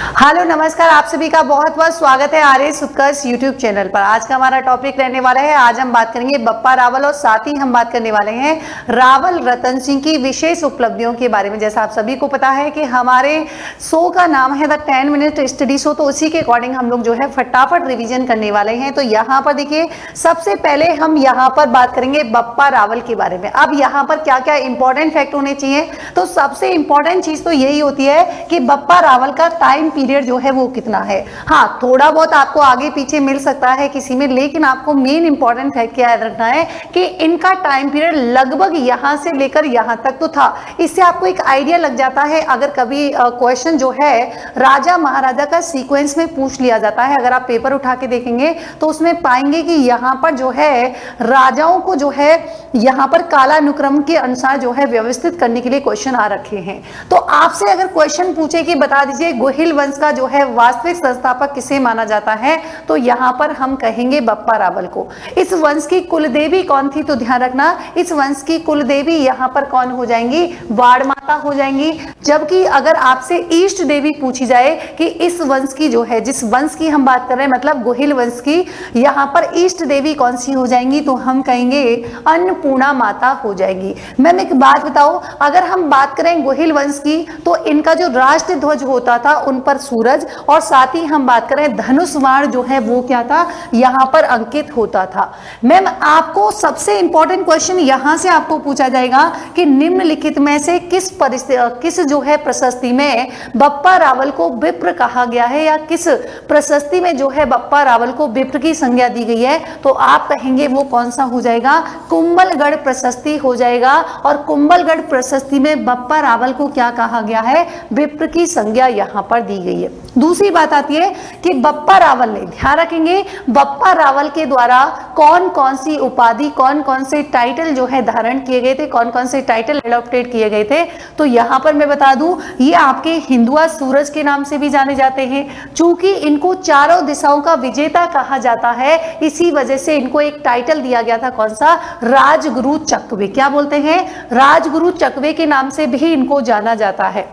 Hello नमस्कार, आप सभी का बहुत बहुत स्वागत है आर्यस उत्कर्ष यूट्यूब चैनल पर। आज का हमारा टॉपिक रहने वाला है, आज हम बात करेंगे बप्पा रावल और साथ ही हम बात करने वाले हैं रावल रतन सिंह की विशेष उपलब्धियों के बारे में। जैसा आप सभी को पता है कि हमारे शो का नाम है द 10 मिनट स्टडी शो, तो उसी के अकॉर्डिंग हम लोग जो है फटाफट रिविजन करने वाले हैं। तो यहाँ पर देखिए, सबसे पहले हम यहाँ पर बात करेंगे बप्पा रावल के बारे में। अब यहाँ पर क्या क्या इंपॉर्टेंट फैक्ट होने चाहिए, तो सबसे इंपॉर्टेंट चीज तो यही होती है कि बप्पा रावल का टाइम पीरियड जो है वो कितना है। हाँ, थोड़ा बहुत आपको आगे पीछे मिल सकता है किसी में, लेकिन आपको मेन इंपॉर्टेंट फैक्ट क्या याद रखना है कि इनका टाइम पीरियड लगभग यहां से लेकर यहां तक तो था। इससे आपको एक आइडिया लग जाता है। अगर कभी क्वेश्चन जो है राजा महाराजा का सीक्वेंस में पूछ लिया जाता है, अगर आप पेपर उठा के देखेंगे तो उसमें पाएंगे कि यहाँ पर जो है राजाओं को जो है यहाँ पर कालानुक्रम के अनुसार जो है व्यवस्थित करने के लिए क्वेश्चन आ रखे हैं। तो आपसे अगर क्वेश्चन पूछे कि बता दीजिए गोहिल वंश का जो है वास्तविक संस्थापक किसे माना जाता है, तो यहाँ पर हम कहेंगे बप्पा रावल को। इस वंश की कुलदेवी कौन थी, तो ध्यान रखना इस वंश की कुलदेवी यहाँ पर कौन हो जाएंगी, वाड़ माता हो जाएंगी। जबकि अगर आपसे ईष्ट देवी पूछी जाए कि इस वंश की जो है, जिस वंश की हम बात कर रहे हैं मतलब गोहिल वंश की, यहाँ पर ईष्ट देवी कौन सी हो जाएंगी, तो हम कहेंगे अन्नपूर्णा माता हो जाएगी। मैम एक बात बताओ, अगर हम बात करें गोहिल वंश की तो इनका जो राष्ट्र ध्वज होता था उन पर सूरज, और साथ ही हम बात करें धनुष बाण जो है वो क्या था, यहाँ पर अंकित होता था। मैम आपको सबसे इंपॉर्टेंट क्वेश्चन यहाँ से आपको पूछा जाएगा कि निम्नलिखित में से किस जो है प्रशस्ति में बप्पा रावल को विप्र कहा गया है, या किस प्रशस्ति में जो है बप्पा रावल को विप्र की संज्ञा दी गई है, तो आप कहेंगे वो कौन सा हो जाएगा, कुंभलगढ़ प्रशस्ति हो जाएगा। और कुंभलगढ़ प्रशस्ति में बप्पा रावल को क्या कहा गया है, विप्र की संज्ञा यहाँ पर दी गई है। दूसरी बात आती है कि बप्पा रावल ने, ध्यान रखेंगे, बप्पा रावल के द्वारा कौन कौन सी उपाधि, कौन कौन से टाइटल जो है धारण किए गए थे, कौन कौन से टाइटल एडॉप्टेड किए गए थे। तो यहाँ पर मैं बता दूं, ये आपके हिंदुआ सूरज के नाम से भी जाने जाते हैं। चूंकि इनको चारों दिशाओं का विजेता कहा जाता है, इसी वजह से इनको एक टाइटल दिया गया था, कौन सा, राजगुरु चकवे। क्या बोलते हैं, राजगुरु चकवे के नाम से भी इनको जाना जाता है।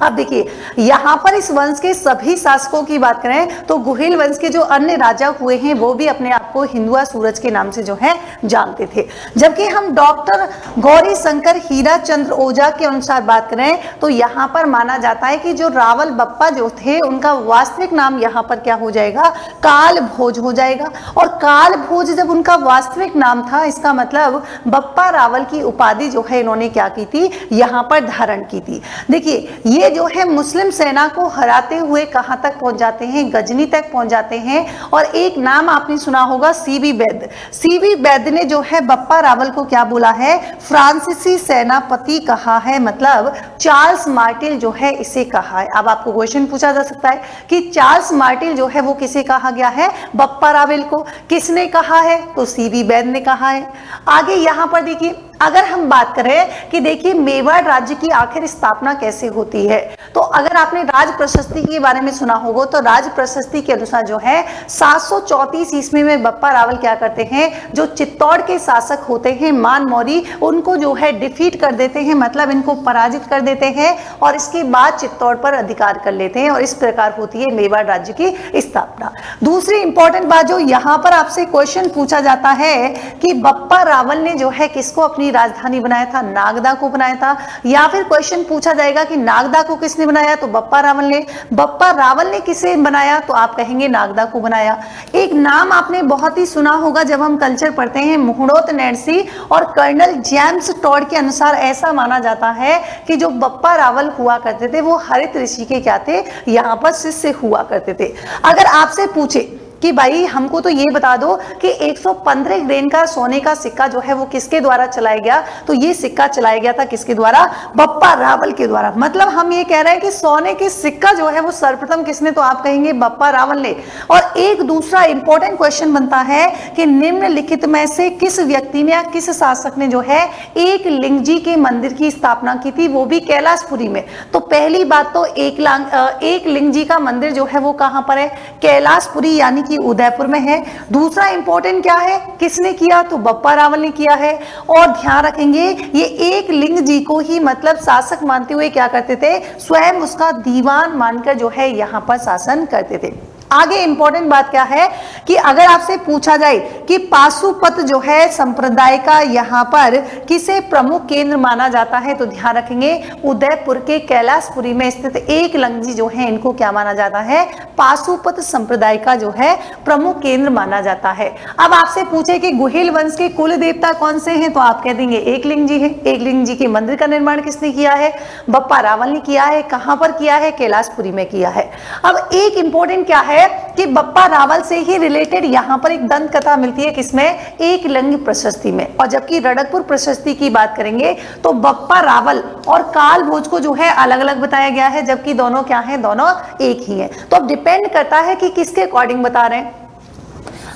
अब देखिए, यहाँ पर इस वंश के सभी शासकों की बात करें तो गोहिल वंश के जो अन्य राजा हुए हैं वो भी अपने आप को हिंदुआ सूरज के नाम से जो है जानते थे। जबकि हम डॉक्टर गौरी शंकर हीरा चंद्र ओझा के अनुसार बात करें तो यहाँ पर माना जाता है कि जो रावल बप्पा जो थे उनका वास्तविक नाम यहाँ पर क्या हो जाएगा, काल भोज हो जाएगा। और काल भोज जब उनका वास्तविक नाम था, इसका मतलब बप्पा रावल की उपाधि जो है इन्होंने क्या की थी, यहाँ पर धारण की थी। देखिए, ये जो है मुस्लिम सेना को हराते हुए कहां तक पहुंच जाते हैं, गजनी तक पहुंच जाते हैं। और एक नाम आपने सुना होगा, सीबी वैद्य। सीबी वैद्य ने जो है बप्पा रावल को क्या बोला है, फ्रांसीसी सेनापति कहा है, मतलब चार्ल्स मार्टेल जो है इसे कहा है। अब आपको क्वेश्चन पूछा जा सकता है कि चार्ल्स मार्टेल जो है वो किसे कहा गया है, बप्पा रावल को। किसने कहा है, तो सीबी वैद्य ने कहा है। आगे यहां पर देखिए, अगर हम बात करें कि देखिए मेवाड़ राज्य की आखिर स्थापना कैसे होती है, तो अगर आपने राज प्रशस्ति के बारे में सुना होगा तो राज प्रशस्ति के अनुसार जो है 734 ईस्वी में बप्पा रावल क्या करते हैं, जो चित्तौड़ के शासक होते हैं मान मौर्य, उनको जो है डिफीट कर देते हैं, मतलब इनको पराजित कर देते हैं, और इसके बाद चित्तौड़ पर अधिकार कर लेते हैं, और इस प्रकार होती है मेवाड़ राज्य की स्थापना। दूसरी इंपॉर्टेंट बात जो यहाँ पर आपसे क्वेश्चन पूछा जाता है कि बप्पा रावल ने जो है किसको अपनी राजधानी बनाया था, नागदा को बनाया था। या फिर क्वेश्चन पूछा जाएगा कि नागदा को किसने बनाया, तो बप्पा रावल ने। बप्पा रावल ने किसे बनाया, तो आप कहेंगे नागदा को बनाया। एक नाम आपने बहुत ही सुना होगा जब हम कल्चर पढ़ते हैं, मुहड़ोत नैन्सी और कर्नल जेम्स टॉड के अनुसार ऐसा माना जाता है कि जो बप्पा रावल हुआ करते थे वो हरित ऋषि के क्या थे, यहाँ पर शिष्य हुआ करते थे। अगर आपसे पूछे कि भाई हमको तो ये बता दो कि 115 ग्रेन का सोने का सिक्का जो है वो किसके द्वारा चलाया गया, तो ये सिक्का चलाया गया था किसके द्वारा, बप्पा रावल के द्वारा। मतलब हम ये कह रहे हैं कि सोने के सिक्का जो है वो सर्वप्रथम किसने, तो आप कहेंगे बप्पा रावल ने। और एक दूसरा इंपॉर्टेंट क्वेश्चन बनता है कि निम्नलिखित में से किस व्यक्ति ने या किस शासक ने जो है एक लिंग जी के मंदिर की स्थापना की थी, वो भी कैलाशपुरी में। तो पहली बात तो एक लिंग जी का मंदिर जो है वो कहां पर है, कैलाशपुरी, यानी हालांकि उदयपुर में है। दूसरा इंपॉर्टेंट क्या है, किसने किया, तो बप्पा रावल ने किया है। और ध्यान रखेंगे ये एक लिंग जी को ही मतलब शासक मानते हुए क्या करते थे, स्वयं उसका दीवान मानकर जो है यहाँ पर शासन करते थे। आगे इंपॉर्टेंट बात क्या है कि अगर आपसे पूछा जाए कि पाशुपत जो है संप्रदाय का यहाँ पर किसे प्रमुख केंद्र माना जाता है, तो ध्यान रखेंगे उदयपुर के कैलाशपुरी में स्थित एक लंगजी जो है इनको क्या माना जाता है, पाशुपत संप्रदाय का जो है प्रमुख केंद्र माना जाता है। अब आपसे पूछे कि गुहिल वंश के कुल देवता कौन से हैं, तो आप कह देंगे एकलिंगजी है। एकलिंगजी के मंदिर का निर्माण किसने किया है, बप्पा रावल ने किया है। कहां पर किया है, कैलाशपुरी में किया है। अब एक इंपॉर्टेंट क्या है कि बप्पा रावल से ही रिलेटेड यहां पर एक दंत कथा मिलती है, किसमें, एकलिंग प्रशस्ति में। और जबकि रड़कपुर प्रशस्ति की बात करेंगे तो बप्पा रावल और काल भोज को जो है अलग अलग बताया गया है, जबकि दोनों क्या है, दोनों एक ही है। तो अब डिपेंड करता है कि किसके अकॉर्डिंग बता रहे हैं।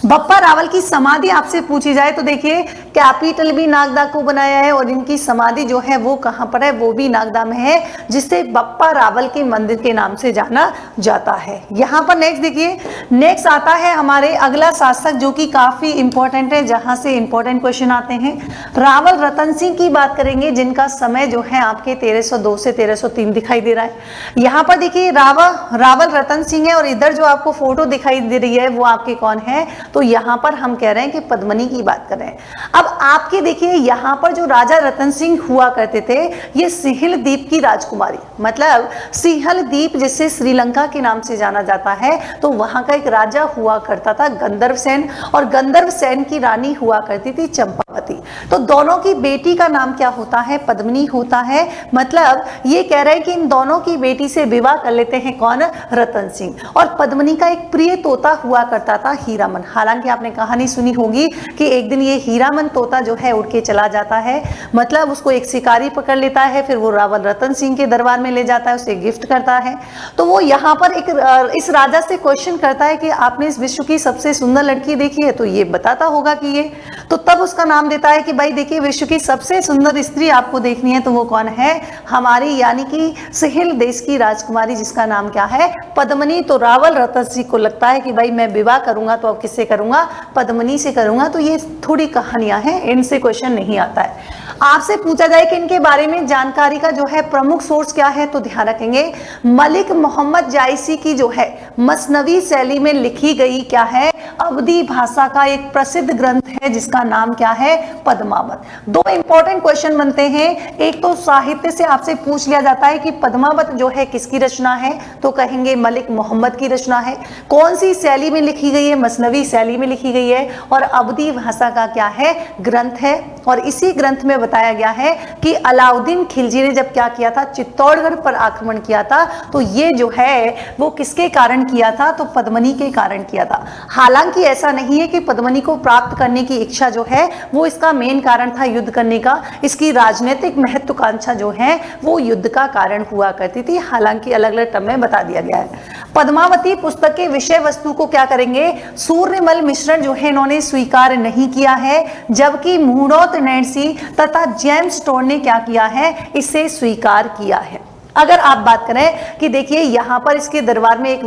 बप्पा रावल की समाधि आपसे पूछी जाए तो देखिए कैपिटल भी नागदा को बनाया है और इनकी समाधि जो है वो कहां पर है, वो भी नागदा में है, जिससे बप्पा रावल के मंदिर के नाम से जाना जाता है। यहां पर नेक्स्ट देखिए, नेक्स्ट आता है हमारे अगला शासक जो कि काफी इंपॉर्टेंट है, जहां से इंपॉर्टेंट क्वेश्चन आते हैं। रावल रतन सिंह की बात करेंगे, जिनका समय जो है आपके 1302 से 1303 दिखाई दे रहा है। यहाँ पर देखिए रावल रतन सिंह है और इधर जो आपको फोटो दिखाई दे रही है वो आपके कौन है, तो यहां पर हम कह रहे हैं कि पद्मनी की बात कर रहे हैं। अब आपके देखिए यहां पर जो राजा रतन सिंह हुआ करते थे, ये सिंहल द्वीप की राजकुमारी, मतलब सिंहल द्वीप जिसे श्रीलंका के नाम से जाना जाता है, तो वहां का एक राजा हुआ करता था गंधर्व सेन, और गंधर्व सेन की रानी हुआ करती थी चंपावती। तो दोनों की बेटी का नाम क्या होता है, पद्मिनी होता है। मतलब ये कह रहे हैं कि इन दोनों की बेटी से विवाह कर लेते हैं कौन, रतन सिंह। और पद्मिनी का एक प्रिय तोता हुआ करता था हीरामन। हालांकि आपने कहानी सुनी होगी कि एक दिन ये हीरामन तोता जो है उड़ के चला जाता है, मतलब उसको एक शिकारी पकड़ लेता है, फिर वो रावल रतन सिंह के दरबार में ले जाता है, उसे गिफ्ट करता है। तो वो यहाँ पर एक इस राजा से क्वेश्चन करता है कि आपने इस विश्व की सबसे सुंदर लड़की देखी है, तो ये बताता होगा कि ये, तो तब उसका नाम देता है कि भाई देखिए विश्व की सबसे सुंदर स्त्री आपको देखनी है, तो वो कौन है, हमारी यानी कि सिंहल देश की राजकुमारी जिसका नाम क्या है, पद्मिनी। तो रावल रतन सिंह को लगता है कि भाई मैं विवाह करूंगा तो अब किससे करूंगा, पद्मिनी से करूंगा। तो ये थोड़ी कहानियां हैं, इनसे क्वेश्चन नहीं आता है। आपसे पूछा जाए कि इनके बारे में जानकारी का जो है प्रमुख सोर्स क्या है, तो ध्यान रखेंगे मलिक मोहम्मद जायसी की जो है मसनवी शैली में लिखी गई क्या है, अवधी भाषा का एक प्रसिद्ध ग्रंथ है जिसका नाम क्या है, पद्मावत। दो इंपॉर्टेंट क्वेश्चन बनते हैं, एक तो साहित्य से आपसे पूछ लिया जाता है कि पद्मावत जो है किसकी रचना है, तो कहेंगे मलिक मोहम्मद की रचना है। कौन सी शैली में लिखी गई है, मसनवी शैली में लिखी गई है, और अवधी भाषा का क्या है, ग्रंथ है। और इसी ग्रंथ में बताया गया है कि अलाउद्दीन खिलजी ने जब क्या किया था, चित्तौड़गढ़ पर आक्रमण किया था, तो ये जो है वो किसके कारण किया था, तो पद्मिनी के कारण किया था। हालांकि ऐसा नहीं है कि पद्मिनी को प्राप्त करने की इच्छा जो है वो इसका मेन कारण था युद्ध करने का, इसकी राजनीतिक महत्वाकांक्षा जो है वो युद्ध का कारण हुआ करती थी। हालांकि अलग अलग टर्म में बता दिया गया है। पद्मावती पुस्तक के विषय वस्तु को क्या करेंगे, सूर्यमल मिश्रण जो है इन्होंने स्वीकार नहीं किया है, जबकि मुहूर्त नैन्सी तथा जेम्स टोर ने क्या किया है, इसे स्वीकार किया है। अगर आप बात करें कि देखिए यहाँ पर इसके दरबार में एक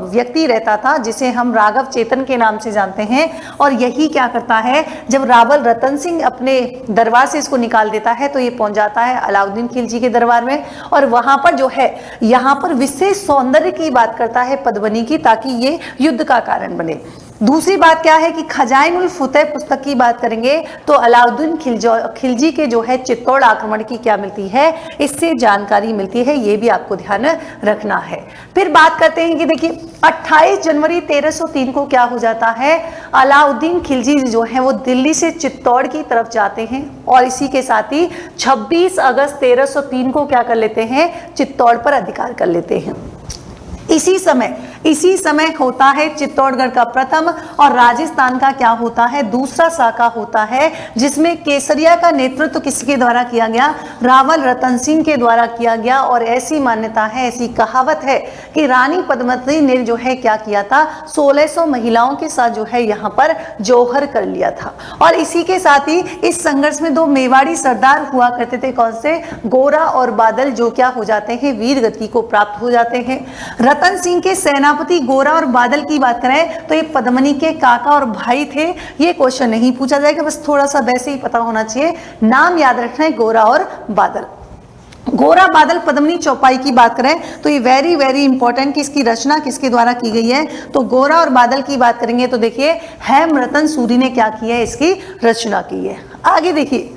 व्यक्ति रहता था जिसे हम राघव चेतन के नाम से जानते हैं, और यही क्या करता है, जब रावल रतन सिंह अपने दरबार से इसको निकाल देता है तो ये पहुंच जाता है अलाउद्दीन खिलजी के दरबार में, और वहां पर जो है यहाँ पर विशेष सौंदर्य की बात करता है पद्मिनी की, ताकि ये युद्ध का कारण बने। दूसरी बात क्या है कि खजाइन उल फतह पुस्तक की बात करेंगे तो अलाउद्दीन खिलजी के जो है चित्तौड़ आक्रमण की क्या मिलती है, इससे जानकारी मिलती है, ये भी आपको ध्यान रखना है। फिर बात करते हैं कि देखिए 28 जनवरी 1303 को क्या हो जाता है, अलाउद्दीन खिलजी जो है वो दिल्ली से चित्तौड़ की तरफ जाते हैं, और इसी के साथ ही 26 अगस्त 1303 को क्या कर लेते हैं, चित्तौड़ पर अधिकार कर लेते हैं। इसी समय होता है चित्तौड़गढ़ का प्रथम और राजस्थान का क्या होता है, दूसरा शाखा होता है, जिसमें केसरिया का नेतृत्व किसके द्वारा किया गया, रावल रतन सिंह के द्वारा किया गया। और ऐसी मान्यता है, ऐसी कहावत है कि रानी पद्मावती ने जो है क्या किया था, 1600 महिलाओं के साथ जो है यहाँ पर जौहर कर लिया था। और इसी के साथ ही इस संघर्ष में दो मेवाड़ी सरदार हुआ करते थे, कौन से, गोरा और बादल, जो क्या हो जाते हैं, वीर गति को प्राप्त हो जाते हैं। रतन सिंह के सेना सेनापति गोरा और बादल की बात करें तो ये पद्मिनी के काका और भाई थे। ये क्वेश्चन नहीं पूछा जाएगा, बस थोड़ा सा वैसे ही पता होना चाहिए, नाम याद रखना है गोरा और बादल। गोरा बादल पद्मिनी चौपाई की बात करें तो ये वेरी वेरी इंपॉर्टेंट कि इसकी रचना किसके द्वारा की गई है। तो गोरा और बादल की बात करेंगे तो देखिए हेमरतन सूरी ने क्या किया है, इसकी रचना की है। आगे देखिए,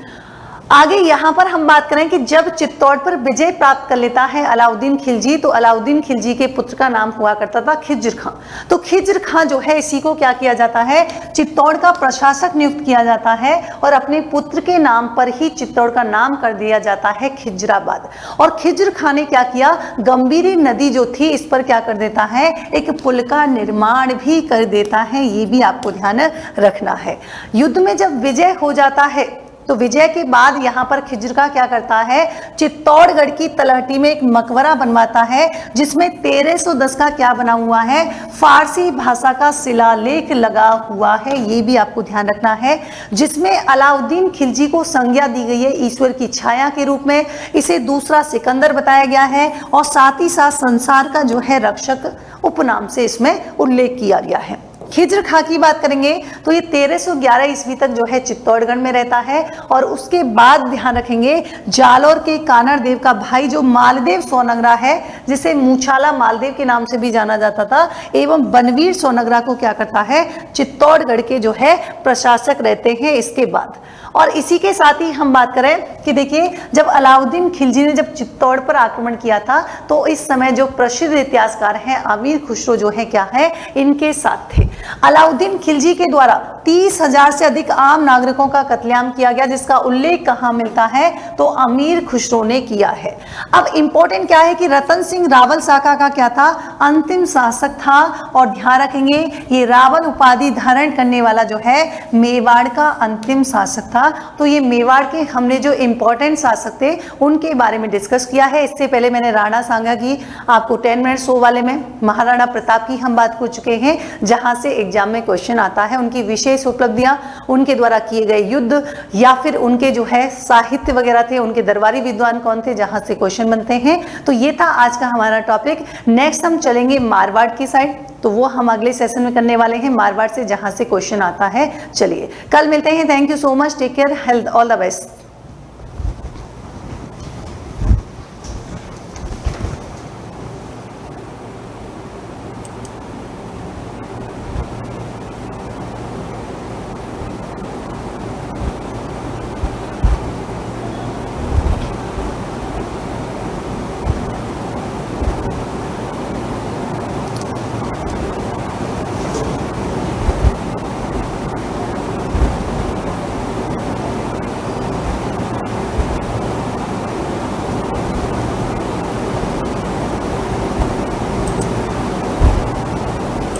आगे यहाँ पर हम बात करें कि जब चित्तौड़ पर विजय प्राप्त कर लेता है अलाउद्दीन खिलजी, तो अलाउद्दीन खिलजी के पुत्र का नाम हुआ करता था खिज्र खां। तो खिज्र खां जो है इसी को क्या किया जाता है, चित्तौड़ का प्रशासक नियुक्त किया जाता है और अपने पुत्र के नाम पर ही चित्तौड़ का नाम कर दिया जाता है खिजराबाद। और खिज्र खां ने क्या किया, गंभीरी नदी जो थी इस पर क्या कर देता है, एक पुल का निर्माण भी कर देता है। ये भी आपको ध्यान रखना है। युद्ध में जब विजय हो जाता है तो विजय के बाद यहाँ पर खिज्र का क्या करता है, चित्तौड़गढ़ की तलहटी में एक मकबरा बनवाता है जिसमें 1310 का क्या बना हुआ है, फारसी भाषा का शिलालेख लगा हुआ है। ये भी आपको ध्यान रखना है, जिसमें अलाउद्दीन खिलजी को संज्ञा दी गई है ईश्वर की छाया के रूप में। इसे दूसरा सिकंदर बताया गया है और साथ ही साथ संसार का जो है रक्षक उपनाम से इसमें उल्लेख किया गया है। खिज्र खां की बात करेंगे तो ये 1311 ईस्वी तक जो है चित्तौड़गढ़ में रहता है और उसके बाद ध्यान रखेंगे जालौर के कानड़ देव का भाई जो मालदेव सोनगरा है, जिसे मूछाला मालदेव के नाम से भी जाना जाता था, एवं बनवीर सोनगरा को क्या करता है, चित्तौड़गढ़ के जो है प्रशासक रहते हैं इसके बाद। और इसी के साथ ही हम बात करें कि देखिए जब अलाउद्दीन खिलजी ने जब चित्तौड़ पर आक्रमण किया था तो इस समय जो प्रसिद्ध इतिहासकार हैं अमीर खुसरो जो है क्या है, इनके साथ थे। अलाउद्दीन खिलजी के द्वारा 30,000 से अधिक आम नागरिकों का कत्लेआम किया गया, जिसका उल्लेख कहाँ मिलता है, तो अमीर खुसरो ने किया है। अब इंपॉर्टेंट क्या है कि रतन सिंह रावल शाखा का क्या था, अंतिम शासक था। और ध्यान रखेंगे ये रावल उपाधि धारण करने वाला जो है मेवाड़ का अंतिम शासक था। तो ये मेवाड़ के हमने जो इंपॉर्टेंट शासक थे उनके बारे में डिस्कस किया है। इससे पहले मैंने राणा सांगा की आपको 10 मिनट शो वाले में महाराणा प्रताप की हम बात कर चुके हैं, जहां से एग्जाम में क्वेश्चन आता है, उनकी विशेष उपलब्धियां, उनके द्वारा किए गए युद्ध या फिर उनके जो है साहित्य वगैरह थे, उनके दरबारी विद्वान कौन थे, जहां से क्वेश्चन बनते हैं। तो ये था आज का हमारा टॉपिक। नेक्स्ट हम चलेंगे मारवाड़ की साइड, तो वो हम अगले सेशन में करने वाले हैं मारवाड़ से, जहां से क्वेश्चन आता है। चलिए कल मिलते हैं। Thank you so much, take care, health, all the best.